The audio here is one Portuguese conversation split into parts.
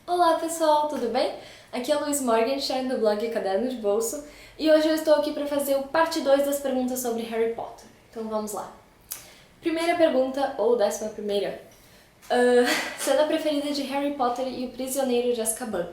Olá pessoal, tudo bem? Aqui é a Luiz Morgenstern do blog Caderno de Bolso e hoje eu estou aqui para fazer o parte 2 das perguntas sobre Harry Potter. Então vamos lá. Primeira pergunta, ou 11ª. Cena preferida de Harry Potter e o Prisioneiro de Azkaban?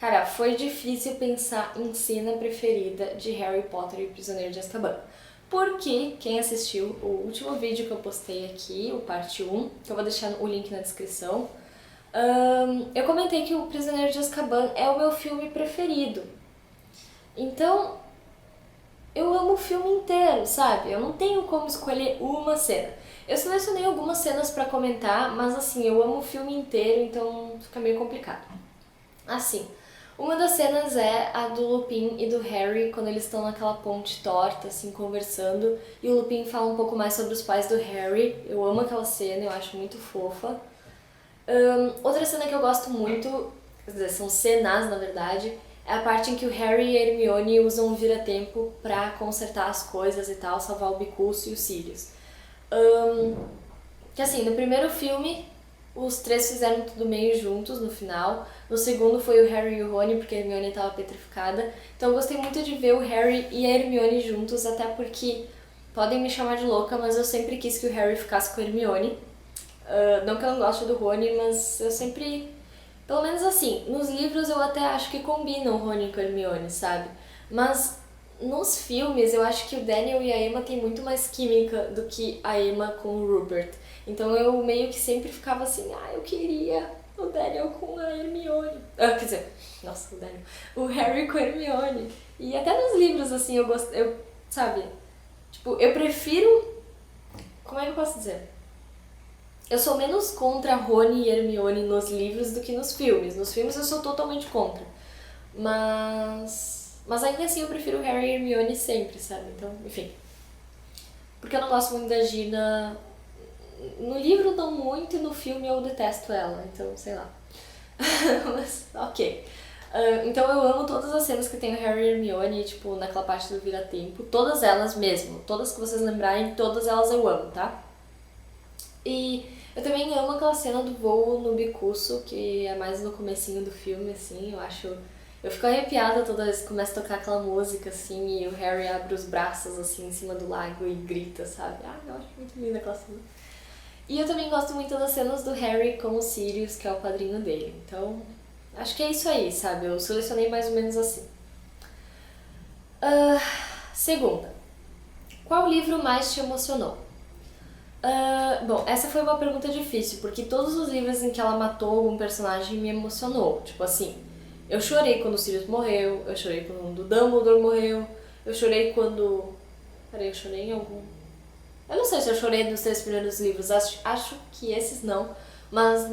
Cara, foi difícil pensar em cena preferida de Harry Potter e o Prisioneiro de Azkaban. Porque quem assistiu o último vídeo que eu postei aqui, o parte 1, que eu vou deixar o link na descrição, eu comentei que o Prisioneiro de Azkaban é o meu filme preferido. Então, eu amo o filme inteiro, sabe? Eu não tenho como escolher uma cena. Eu selecionei algumas cenas pra comentar, mas assim, eu amo o filme inteiro, então fica meio complicado. Assim, uma das cenas é a do Lupin e do Harry quando eles estão naquela ponte torta, assim, conversando, e o Lupin fala um pouco mais sobre os pais do Harry. Eu amo aquela cena, eu acho muito fofa. Outra cena que eu gosto muito, quer dizer, são cenas na verdade, é a parte em que o Harry e a Hermione usam o vira-tempo pra consertar as coisas e tal, salvar o Bicurso e o Sirius. Que assim, no primeiro filme, os três fizeram tudo meio juntos no final. No segundo foi o Harry e o Rony, porque a Hermione estava petrificada. Então eu gostei muito de ver o Harry e a Hermione juntos, até porque podem me chamar de louca, mas eu sempre quis que o Harry ficasse com a Hermione. Não que eu não goste do Rony, mas eu sempre... Pelo menos assim, nos livros eu até acho que combinam o Rony com a Hermione, sabe? Mas nos filmes eu acho que o Daniel e a Emma têm muito mais química do que a Emma com o Rupert. Então eu meio que sempre ficava assim, eu queria o Daniel com a Hermione. Quer dizer, nossa, o Daniel. O Harry com a Hermione. E até nos livros, assim, eu gosto, sabe? Tipo, eu prefiro... Como é que eu posso dizer? Eu sou menos contra Rony e Hermione nos livros do que nos filmes. Nos filmes eu sou totalmente contra. Mas ainda assim eu prefiro Harry e Hermione sempre, sabe? Então, enfim. Porque eu não gosto muito da Gina. No livro não muito e no filme eu detesto ela, então sei lá. Mas, ok. Então eu amo todas as cenas que tem o Harry e Hermione, tipo, naquela parte do vira-tempo. Todas elas mesmo. Todas que vocês lembrarem, todas elas eu amo, tá? E eu também amo aquela cena do voo no Bicurso, que é mais no comecinho do filme, assim, eu acho... Eu fico arrepiada toda vez que começa a tocar aquela música, assim, e o Harry abre os braços, assim, em cima do lago e grita, sabe? Eu acho muito linda aquela cena. E eu também gosto muito das cenas do Harry com o Sirius, que é o padrinho dele. Então, acho que é isso aí, sabe? Eu selecionei mais ou menos assim. Segunda. Qual livro mais te emocionou? Bom, essa foi uma pergunta difícil, porque todos os livros em que ela matou algum personagem me emocionou. Tipo assim, eu chorei quando o Sirius morreu, eu chorei quando o Dumbledore morreu, eu chorei quando... Peraí, eu chorei em algum... Eu não sei se eu chorei nos 3 primeiros livros, acho que esses não, mas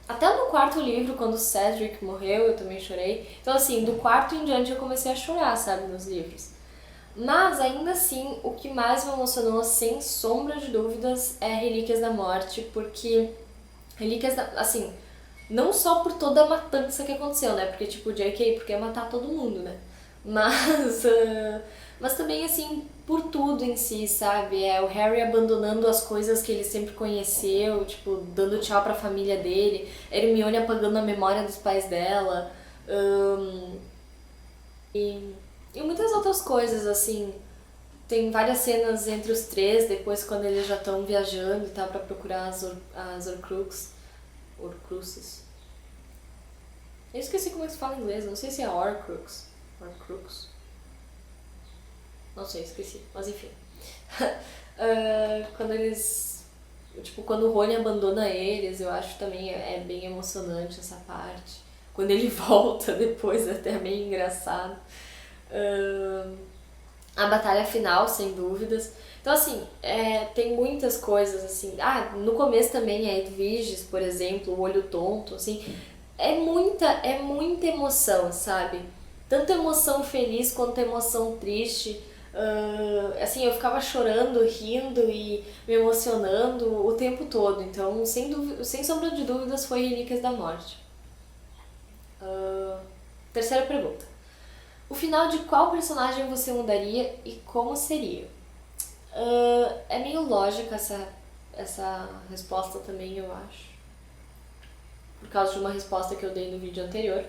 até no quarto livro, quando o Cedric morreu, eu também chorei. Então assim, do quarto em diante eu comecei a chorar, sabe, nos livros. Mas ainda assim, o que mais me emocionou, sem sombra de dúvidas, é Relíquias da Morte, porque Relíquias da... assim, não só por toda a matança que aconteceu, né? Porque tipo, o J.K. porque ia matar todo mundo, né? Mas, mas também assim, por tudo em si, sabe? É o Harry abandonando as coisas que ele sempre conheceu, tipo, dando tchau pra família dele, Hermione apagando a memória dos pais dela, e muitas outras coisas, assim. Tem várias cenas entre os três, depois quando eles já estão viajando e tal, pra procurar as Horcruxes. Eu esqueci como é que se fala em inglês, não sei se é Horcrux. Horcrux. Não sei, esqueci, mas enfim. Quando eles... Tipo, quando o Rony abandona eles, eu acho também é bem emocionante essa parte. Quando ele volta depois, é até meio engraçado. A batalha final, sem dúvidas. Então, assim, tem muitas coisas, assim... no começo também, a Edwiges, por exemplo, o Olho Tonto, assim... É muita emoção, sabe? Tanto emoção feliz quanto emoção triste. Assim, eu ficava chorando, rindo e me emocionando o tempo todo. Então, sem sombra de dúvidas, foi Relíquias da Morte. Terceira pergunta. O final de qual personagem você mudaria e como seria? É meio lógica essa resposta também, eu acho. por causa de uma resposta que eu dei no vídeo anterior.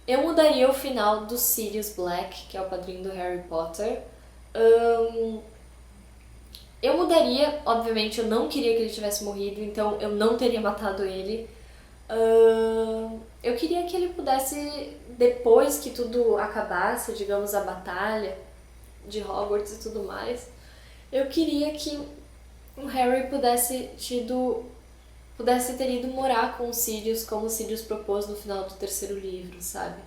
Eu mudaria o final do Sirius Black, que é o padrinho do Harry Potter. Eu mudaria, obviamente eu não queria que ele tivesse morrido, então eu não teria matado ele. Eu queria que ele pudesse, depois que tudo acabasse, digamos, a batalha de Hogwarts e tudo mais, eu queria que o Harry pudesse ter ido morar com o Sirius, como o Sirius propôs no final do terceiro livro, sabe?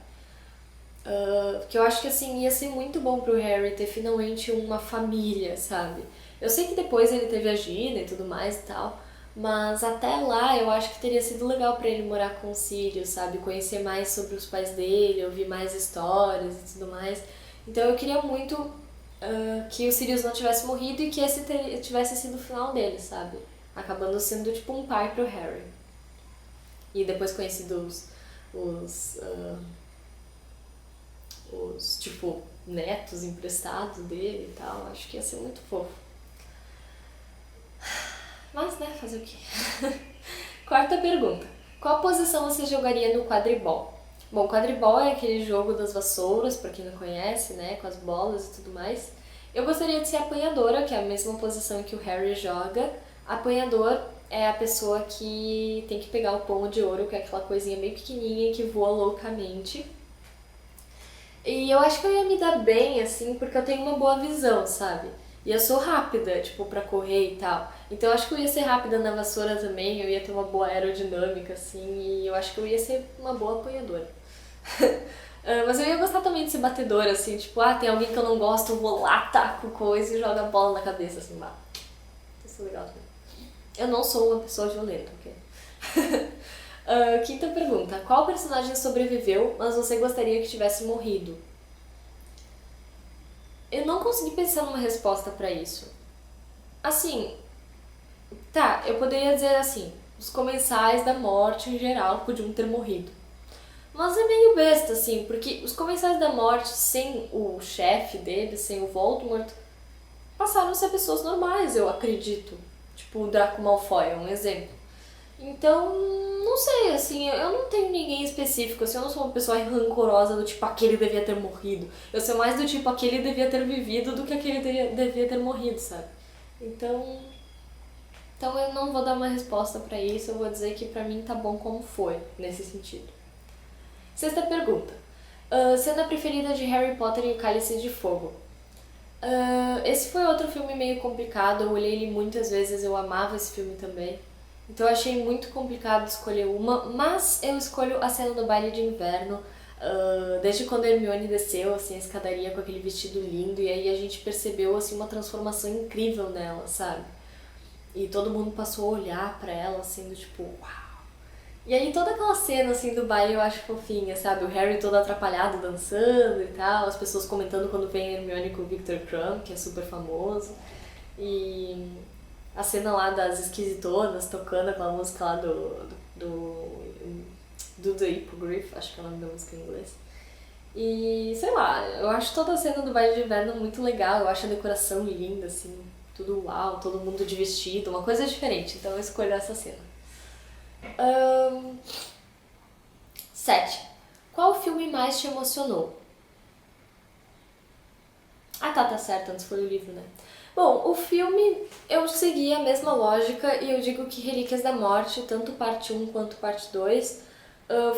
Porque eu acho que assim, ia ser muito bom pro Harry ter finalmente uma família, sabe? Eu sei que depois ele teve a Gina e tudo mais e tal, mas até lá eu acho que teria sido legal pra ele morar com o Sirius, sabe? Conhecer mais sobre os pais dele, ouvir mais histórias e tudo mais. Então eu queria muito que o Sirius não tivesse morrido e que esse tivesse sido o final dele, sabe? Acabando sendo tipo um pai pro Harry. E depois conhecido os tipo, netos emprestados dele e tal. Acho que ia ser muito fofo. Mas, né, fazer o quê? Quarta pergunta. Qual posição você jogaria no quadribol? Bom, quadribol é aquele jogo das vassouras, pra quem não conhece, né, com as bolas e tudo mais. Eu gostaria de ser apanhadora, que é a mesma posição que o Harry joga. Apanhador é a pessoa que tem que pegar o pomo de ouro, que é aquela coisinha bem pequenininha que voa loucamente. E eu acho que eu ia me dar bem, assim, porque eu tenho uma boa visão, sabe? E eu sou rápida, tipo, pra correr e tal. Então eu acho que eu ia ser rápida na vassoura também, eu ia ter uma boa aerodinâmica, assim, e eu acho que eu ia ser uma boa apanhadora. Mas eu ia gostar também de ser batedora, assim, tipo, tem alguém que eu não gosto, eu vou lá, taco coisa e jogo a bola na cabeça, assim, lá. Isso é legal também. Eu não sou uma pessoa violenta, ok? Quinta pergunta. Qual personagem sobreviveu, mas você gostaria que tivesse morrido? Eu não consegui pensar numa resposta pra isso. Assim, tá, eu poderia dizer assim, os comensais da morte em geral podiam ter morrido. Mas é meio besta, assim, porque os comensais da morte, sem o chefe deles, sem o Voldemort, passaram a ser pessoas normais, eu acredito. Tipo, o Draco Malfoy é um exemplo. Então, não sei, assim, eu não tenho ninguém específico, assim, eu não sou uma pessoa rancorosa do tipo, aquele devia ter morrido. Eu sou mais do tipo, aquele devia ter vivido do que aquele devia ter morrido, sabe? Então eu não vou dar uma resposta pra isso, eu vou dizer que pra mim tá bom como foi, nesse sentido. Sexta pergunta. Cena preferida de Harry Potter e o Cálice de Fogo? Esse foi outro filme meio complicado, eu olhei ele muitas vezes, eu amava esse filme também. Então eu achei muito complicado escolher uma, mas eu escolho a cena do baile de inverno. Desde quando a Hermione desceu assim, a escadaria com aquele vestido lindo, e aí a gente percebeu assim, uma transformação incrível nela, sabe? E todo mundo passou a olhar pra ela assim, do tipo, uau! E aí toda aquela cena assim do baile eu acho fofinha, sabe? O Harry todo atrapalhado dançando e tal, as pessoas comentando quando vem a Hermione com o Victor Crumb, que é super famoso. E a cena lá das esquisitonas tocando aquela música lá do The Hippogriff, acho que é o nome da música em inglês. E sei lá, eu acho toda a cena do baile de inverno muito legal, eu acho a decoração linda, assim, tudo uau, todo mundo de vestido, uma coisa diferente, então eu escolho essa cena. 7. Qual filme mais te emocionou? Tá certo, antes foi o livro, né? Bom, o filme eu segui a mesma lógica e eu digo que Relíquias da Morte, tanto parte 1 quanto parte 2,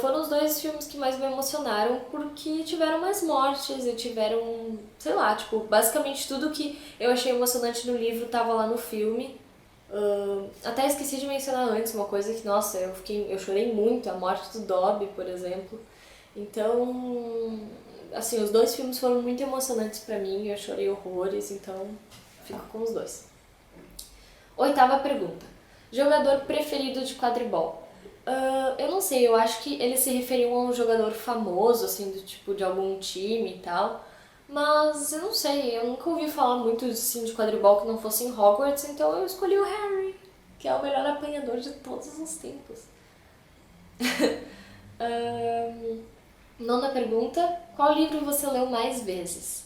foram os dois filmes que mais me emocionaram porque tiveram mais mortes e tiveram, sei lá, tipo, basicamente tudo que eu achei emocionante no livro tava lá no filme. Até esqueci de mencionar antes uma coisa que, nossa, eu chorei muito, a morte do Dobby, por exemplo. Então, assim, os dois filmes foram muito emocionantes pra mim, eu chorei horrores, então fico com os dois. Oitava pergunta. Jogador preferido de quadribol? Eu não sei, eu acho que eles se referiam a um jogador famoso, assim, do tipo de algum time e tal. Mas eu não sei, eu nunca ouvi falar muito assim, de quadribol que não fosse em Hogwarts, então eu escolhi o Harry, que é o melhor apanhador de todos os tempos. Nona pergunta, qual livro você leu mais vezes?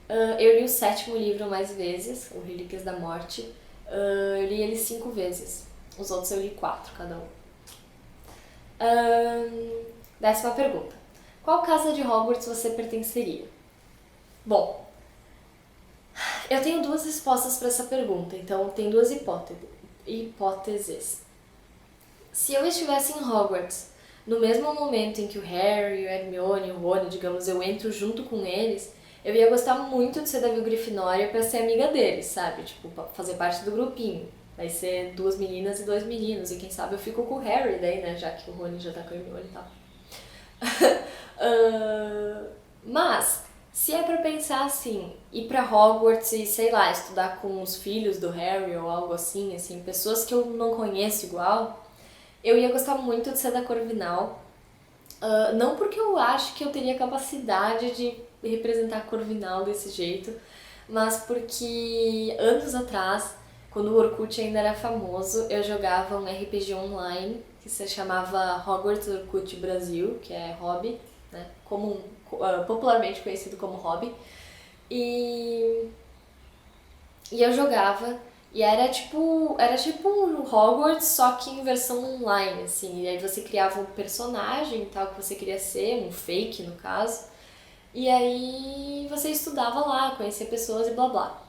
Eu li o sétimo livro mais vezes, o Relíquias da Morte. Eu li ele 5 vezes, os outros eu li 4 cada um. Décima pergunta. Qual casa de Hogwarts você pertenceria? Bom, eu tenho duas respostas para essa pergunta, então tem duas hipóteses. Se eu estivesse em Hogwarts, no mesmo momento em que o Harry, o Hermione e o Rony, digamos, eu entro junto com eles, eu ia gostar muito de ser da Grifinória pra ser amiga deles, sabe? Tipo, pra fazer parte do grupinho. Vai ser 2 meninas e 2 meninos, e quem sabe eu fico com o Harry daí, né? Já que o Rony já tá com a Hermione e tal. Mas, se é pra pensar assim, ir pra Hogwarts e, sei lá, estudar com os filhos do Harry ou algo assim, pessoas que eu não conheço igual, eu ia gostar muito de ser da Corvinal. Não porque eu acho que eu teria capacidade de representar a Corvinal desse jeito, mas porque anos atrás, quando o Orkut ainda era famoso, eu jogava um RPG online que se chamava Hogwarts Orkut Brasil, que é hobby, né? Popularmente conhecido como hobby. E eu jogava e era tipo um Hogwarts, só que em versão online, assim. E aí você criava um personagem e tal que você queria ser, um fake no caso. E aí você estudava lá, conhecia pessoas e blá blá.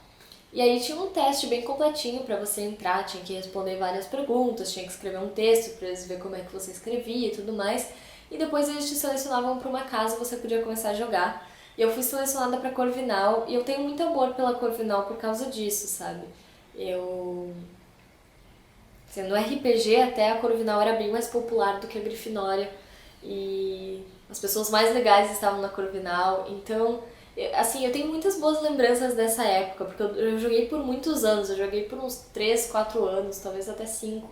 E aí tinha um teste bem completinho pra você entrar, tinha que responder várias perguntas, tinha que escrever um texto pra eles verem como é que você escrevia e tudo mais. E depois eles te selecionavam pra uma casa e você podia começar a jogar. E eu fui selecionada pra Corvinal e eu tenho muito amor pela Corvinal por causa disso, sabe? Eu... no RPG até a Corvinal era bem mais popular do que a Grifinória e as pessoas mais legais estavam na Corvinal, então assim, eu tenho muitas boas lembranças dessa época, porque eu joguei por muitos anos, eu joguei por uns 3, 4 anos, talvez até 5.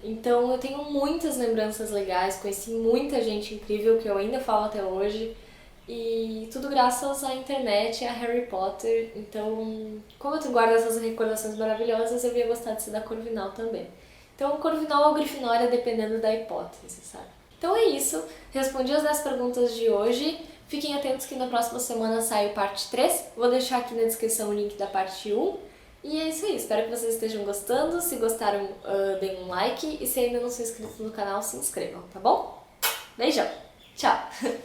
Então eu tenho muitas lembranças legais, conheci muita gente incrível que eu ainda falo até hoje. E tudo graças à internet e a Harry Potter. Então, como eu guardo essas recordações maravilhosas, eu ia gostar de ser da Corvinal também. Então, Corvinal ou Grifinória, dependendo da hipótese, sabe? Então é isso. Respondi as 10 perguntas de hoje. Fiquem atentos que na próxima semana sai o parte 3. Vou deixar aqui na descrição o link da parte 1. E é isso aí. Espero que vocês estejam gostando. Se gostaram, deem um like. E se ainda não são inscritos no canal, se inscrevam, tá bom? Beijão. Tchau.